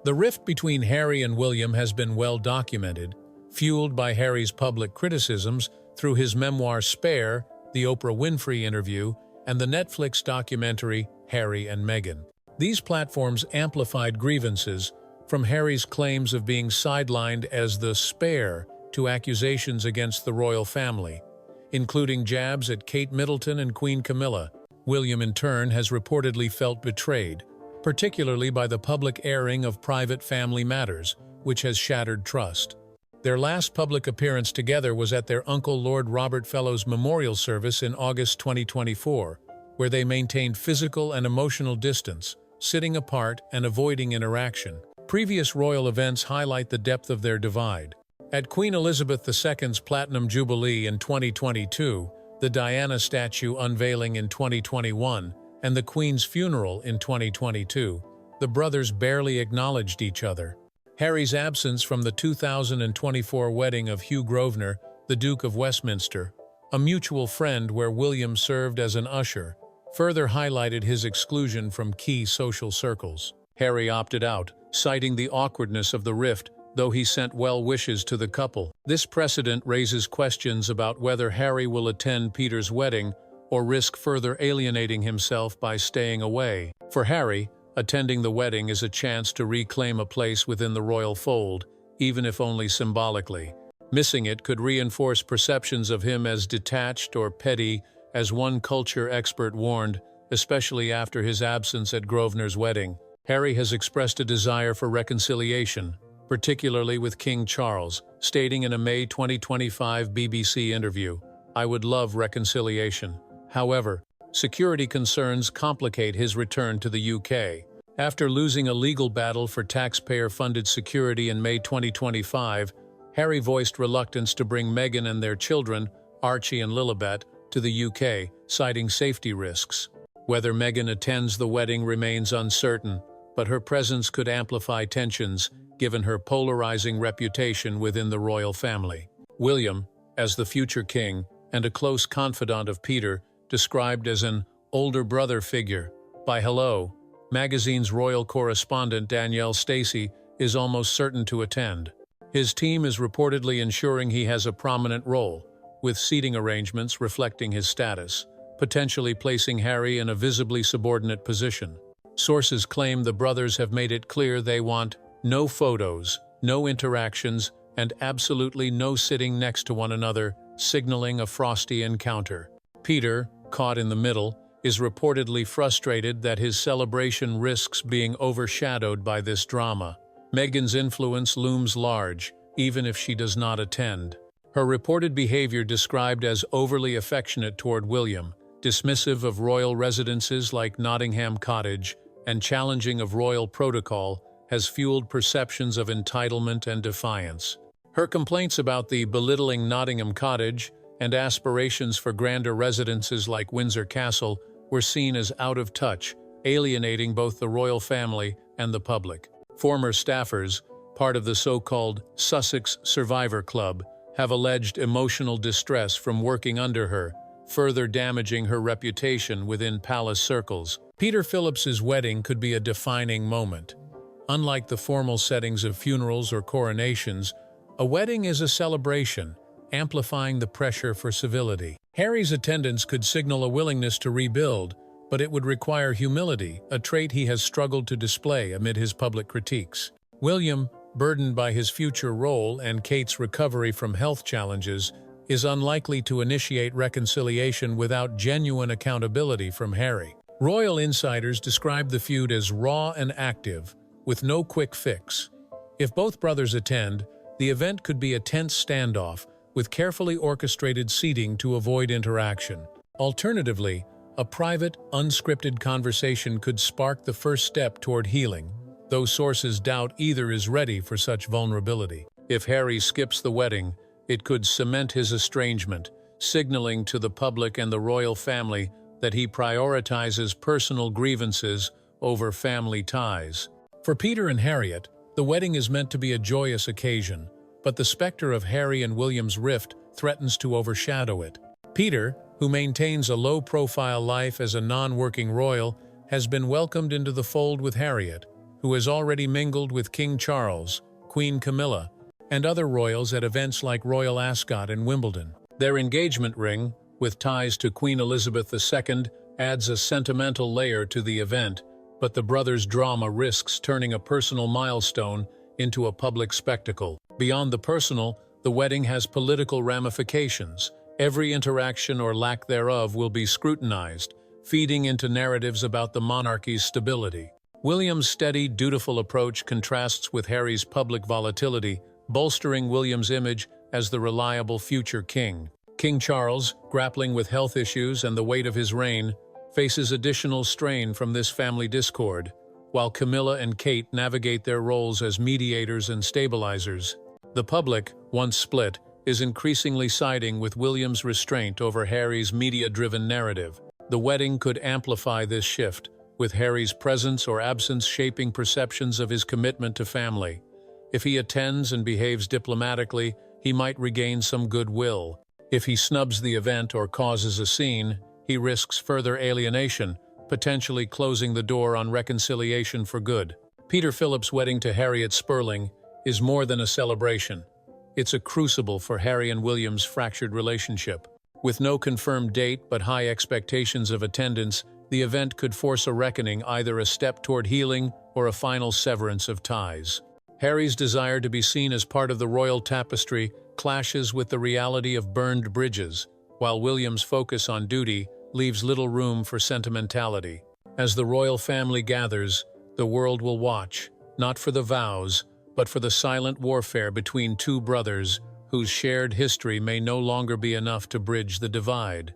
The rift between Harry and William has been well documented, fueled by Harry's public criticisms through his memoir Spare, the Oprah Winfrey interview, and the Netflix documentary Harry and Meghan. These platforms amplified grievances, from Harry's claims of being sidelined as the spare to accusations against the royal family, including jabs at Kate Middleton and Queen Camilla. William, in turn, has reportedly felt betrayed, particularly by the public airing of private family matters, which has shattered trust. Their last public appearance together was at their uncle Lord Robert Fellowes' memorial service in August 2024, where they maintained physical and emotional distance, sitting apart and avoiding interaction. Previous royal events highlight the depth of their divide. At Queen Elizabeth II's Platinum Jubilee in 2022, the Diana statue unveiling in 2021, and the Queen's funeral in 2022, the brothers barely acknowledged each other. Harry's absence from the 2024 wedding of Hugh Grosvenor, the Duke of Westminster, a mutual friend where William served as an usher, further highlighted his exclusion from key social circles. Harry opted out, citing the awkwardness of the rift, though he sent well wishes to the couple. This precedent raises questions about whether Harry will attend Peter's wedding or risk further alienating himself by staying away. For Harry, attending the wedding is a chance to reclaim a place within the royal fold, even if only symbolically. Missing it could reinforce perceptions of him as detached or petty, as one culture expert warned, especially after his absence at Grosvenor's wedding. Harry has expressed a desire for reconciliation, particularly with King Charles, stating in a May 2025 BBC interview, "I would love reconciliation." However, security concerns complicate his return to the UK. After losing a legal battle for taxpayer-funded security in May 2025, Harry voiced reluctance to bring Meghan and their children, Archie and Lilibet, to the UK, citing safety risks. Whether Meghan attends the wedding remains uncertain, but her presence could amplify tensions, given her polarizing reputation within the royal family. William, as the future king and a close confidant of Peter, described as an older brother figure by Hello magazine's royal correspondent Danielle Stacey, is almost certain to attend. His team is reportedly ensuring he has a prominent role, with seating arrangements reflecting his status, potentially placing Harry in a visibly subordinate position. Sources claim the brothers have made it clear they want no photos, no interactions, and absolutely no sitting next to one another, signaling a frosty encounter. Peter, caught in the middle, is reportedly frustrated that his celebration risks being overshadowed by this drama. Meghan's influence looms large, even if she does not attend. Her reported behavior described as overly affectionate toward William, dismissive of royal residences like Nottingham Cottage, and challenging of royal protocol, has fueled perceptions of entitlement and defiance. Her complaints about the belittling Nottingham Cottage and aspirations for grander residences like Windsor Castle were seen as out of touch, alienating both the royal family and the public. Former staffers, part of the so-called Sussex Survivor Club, have alleged emotional distress from working under her, further damaging her reputation within palace circles. Peter Phillips's wedding could be a defining moment. Unlike the formal settings of funerals or coronations, a wedding is a celebration, amplifying the pressure for civility. Harry's attendance could signal a willingness to rebuild, but it would require humility, a trait he has struggled to display amid his public critiques. William, burdened by his future role and Kate's recovery from health challenges, is unlikely to initiate reconciliation without genuine accountability from Harry. Royal insiders describe the feud as raw and active, with no quick fix. If both brothers attend, the event could be a tense standoff, with carefully orchestrated seating to avoid interaction. Alternatively, a private, unscripted conversation could spark the first step toward healing, though sources doubt either is ready for such vulnerability. If Harry skips the wedding, it could cement his estrangement, signaling to the public and the royal family that he prioritizes personal grievances over family ties. For Peter and Harriet, the wedding is meant to be a joyous occasion, but the specter of Harry and William's rift threatens to overshadow it. Peter, who maintains a low-profile life as a non-working royal, has been welcomed into the fold with Harriet, who has already mingled with King Charles, Queen Camilla, and other royals at events like Royal Ascot and Wimbledon. Their engagement ring, with ties to Queen Elizabeth II, adds a sentimental layer to the event, but the brothers' drama risks turning a personal milestone into a public spectacle. Beyond the personal, the wedding has political ramifications. Every interaction or lack thereof will be scrutinized, feeding into narratives about the monarchy's stability. William's steady, dutiful approach contrasts with Harry's public volatility, bolstering William's image as the reliable future king. King Charles, grappling with health issues and the weight of his reign, faces additional strain from this family discord, while Camilla and Kate navigate their roles as mediators and stabilizers. The public, once split, is increasingly siding with William's restraint over Harry's media-driven narrative. The wedding could amplify this shift, with Harry's presence or absence shaping perceptions of his commitment to family. If he attends and behaves diplomatically, he might regain some goodwill. If he snubs the event or causes a scene, he risks further alienation, potentially closing the door on reconciliation for good. Peter Philip's wedding to Harriet Spurling is more than a celebration. It's a crucible for Harry and William's fractured relationship. With no confirmed date but high expectations of attendance, the event could force a reckoning, either a step toward healing or a final severance of ties. Harry's desire to be seen as part of the royal tapestry clashes with the reality of burned bridges, while William's focus on duty leaves little room for sentimentality. As the royal family gathers, the world will watch, not for the vows, but for the silent warfare between two brothers whose shared history may no longer be enough to bridge the divide.